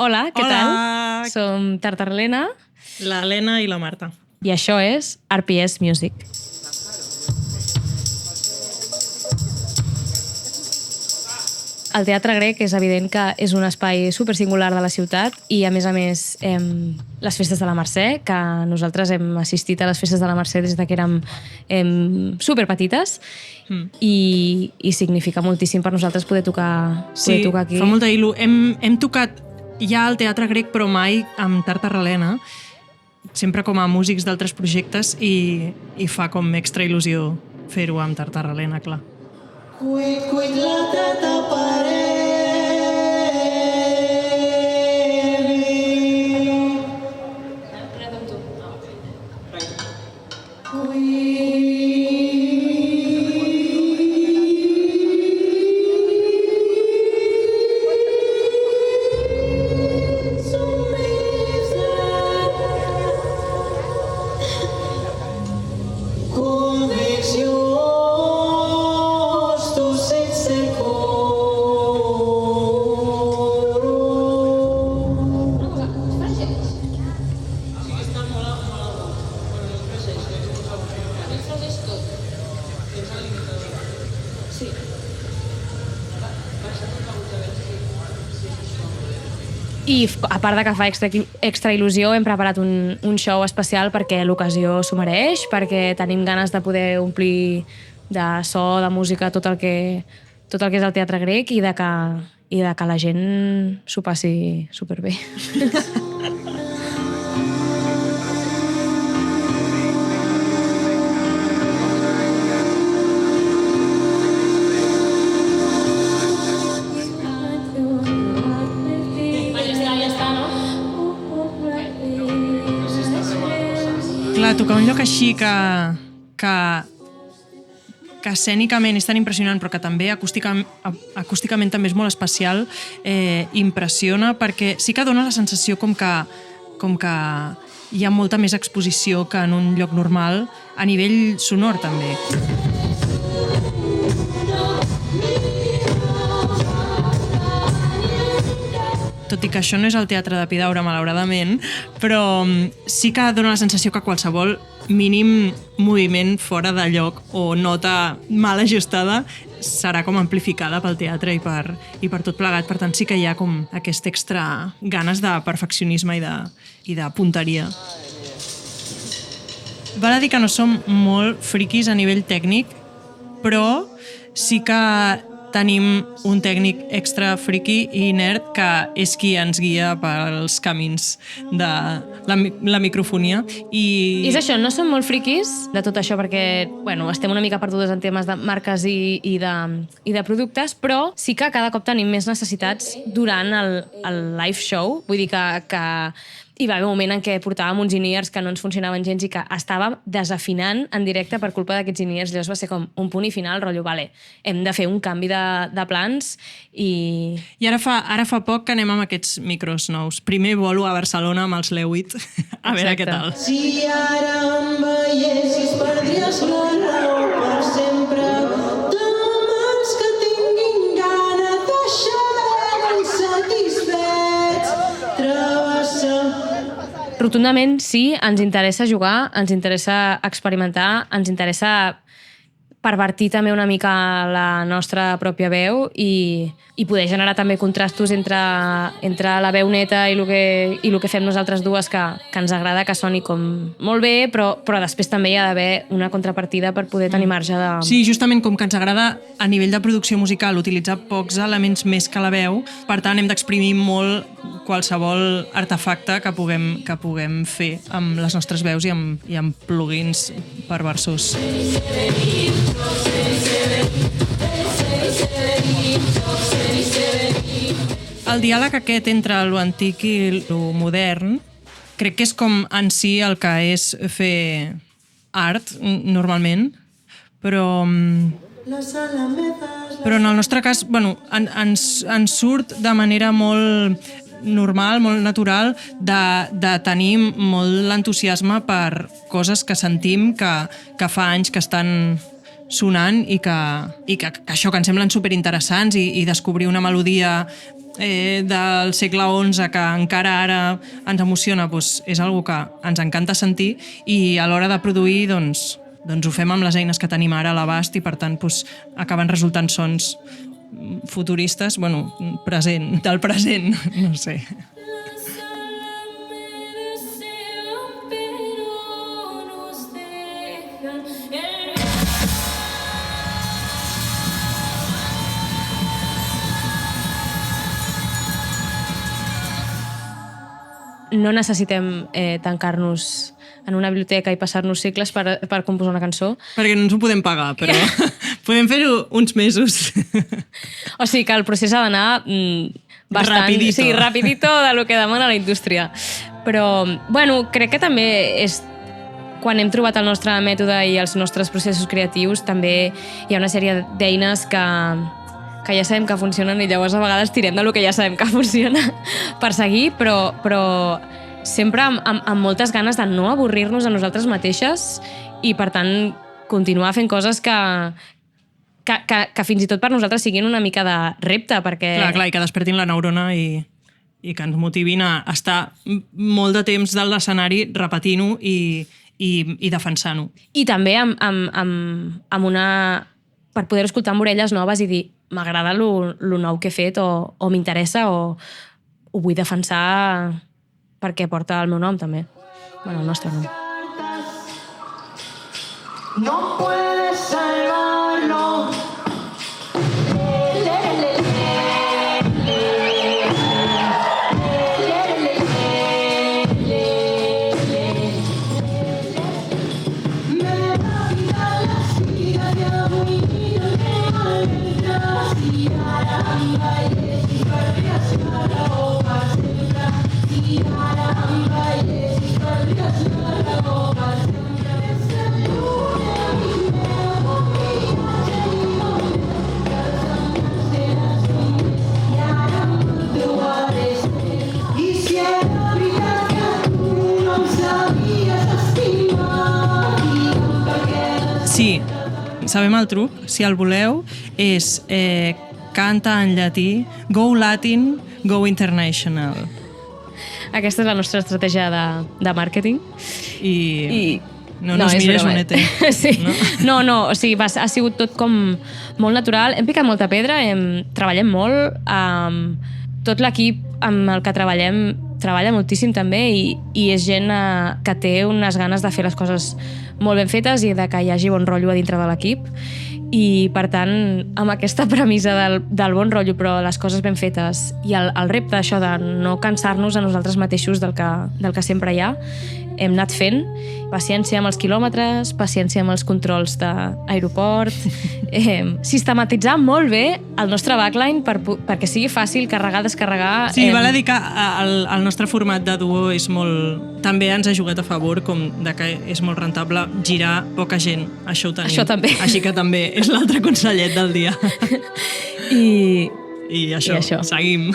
Hola, què Hola. tal? Som Tartarlena L'Helena i la Marta. i això és RPS Music. El Teatre Grec és evident que és un espai supersingular de la ciutat i, a més, les festes de la Mercè, que nosaltres hem assistit a les festes de la Mercè des que érem superpetites i significa moltíssim per nosaltres poder tocar aquí. Fa molta il·lu. Hem tocat ja al Teatre Grec, però mai amb Tartarlena, sempre com a músics d'altres projectes i fa com extra il·lusió fer-ho amb Tartarlena, clar. Cuid la trata I a part de que fa extra il·lusió, hem preparat un show especial perquè l'ocasió s'ho mereix, perquè tenim ganes de poder omplir de so, de música, tot el que és el Teatre Grec i de que la gent s'ho passi superbé. Clar, tocar un lloc així que escènicament és tan impressionant, però que també acústicament també és molt especial, impressiona, perquè sí que dona la sensació com que hi ha molta més exposició que en un lloc normal, a nivell sonor també. Tot i que això no és el Teatre de Epidaure, malauradament, però sí que dona la sensació que qualsevol mínim moviment fora de lloc o nota mal ajustada serà com amplificada pel teatre i per tot plegat. Per tant, sí que hi ha com aquest extra ganes de perfeccionisme i de punteria. Val a dir que no som molt friquis a nivell tècnic, però sí que tenim un tècnic extra friki i nerd que és qui ens guia pels camins de la microfonia. I és això, no som molt friquis de tot això perquè estem una mica perdudes en temes de marques i de productes, però sí que cada cop tenim més necessitats durant el live show. Vull dir que hi va haver un moment en què portàvem uns in-ears que no ens funcionaven gens i que estàvem desafinant en directe per culpa d'aquests in-ears. Llavors va ser com un punt i final, rotllo, hem de fer un canvi de plans i... I ara fa poc que anem amb aquests micros nous. Primer volo a Barcelona amb els Lewitt, a veure què tal. Si ara em veiessis perdries la raó per sempre. Demans que tinguin gana deixar insatisfets. Rotundament sí, ens interessa jugar, ens interessa experimentar, ens interessa pervertir també una mica la nostra pròpia veu i poder generar també contrastos entre la veu neta i el que fem nosaltres dues, que ens agrada que soni com molt bé, però després també hi ha d'haver una contrapartida per poder tenir marge de... Sí, justament com que ens agrada a nivell de producció musical utilitzar pocs elements més que la veu, per tant hem d'exprimir molt qualsevol artefacte que puguem fer amb les nostres veus i amb plugins perversos. El diàleg aquest entre lo antic i lo modern crec que és com en si el que és fer art normalment, però en el nostre cas ens surt de manera molt normal, molt natural, de tenir molt l'entusiasme per coses que sentim que fa anys que estan sonant i que això, que ens semblen superinteressants i descobrir una melodia del segle XI que encara ara ens emociona, doncs és algo que ens encanta sentir i a l'hora de produir doncs ho fem amb les eines que tenim ara a l'abast i per tant doncs, acaben resultant sons futuristes, bueno, del present, no sé. No necessitem tancar-nos en una biblioteca i passar-nos segles per composar una cançó. Perquè no ens ho podem pagar, però podem fer-ho uns mesos. O sigui que el procés ha d'anar bastant... Rapidito. Sí, rapidito de lo que demana la indústria. Però, bueno, crec que també és... Quan hem trobat el nostre mètode i els nostres processos creatius, també hi ha una sèrie d'eines que ja sabem que funcionen i llavors a vegades tirem del que ja sabem que funciona per seguir, però sempre amb moltes ganes de no avorrir-nos a nosaltres mateixes i, per tant, continuar fent coses que fins i tot per nosaltres siguin una mica de repte, perquè... Clar, i que despertin la neurona i que ens motivin a estar molt de temps dalt l'escenari repetint-ho i defensant-ho. I també amb una... per poder escoltar amb orelles noves i dir m'agrada lo nou que he fet o m'interessa o ho vull defensar perquè porta el meu nom també. Bueno, el nostre nom. No puedes salvarlo. Sí, sabem el truc, si el voleu, és canta en llatí, go Latin, go international. Aquesta és la nostra estratègia de màrqueting. I no ens mires un ET. Sí. No, o sigui, ha sigut tot com molt natural. Hem picat molta pedra, treballem molt, tot l'equip amb el que treballem treballa moltíssim també i és gent que té unes ganes de fer les coses molt ben fetes i de que hi hagi bon rotllo a dintre de l'equip i per tant amb aquesta premissa del bon rotllo però les coses ben fetes i el repte això de no cansar-nos a nosaltres mateixos del que sempre hi ha, hem anat fent paciència amb els quilòmetres, paciència amb els controls d'aeroport, sistematitzar molt bé el nostre backline perquè sigui fàcil carregar, descarregar. Sí, val a dir que el nostre format de duo és molt... també ens ha jugat a favor com de que és molt rentable girar poca gent. Això ho tenim. Això també. Així que també és l'altre consellet del dia. I això, seguim.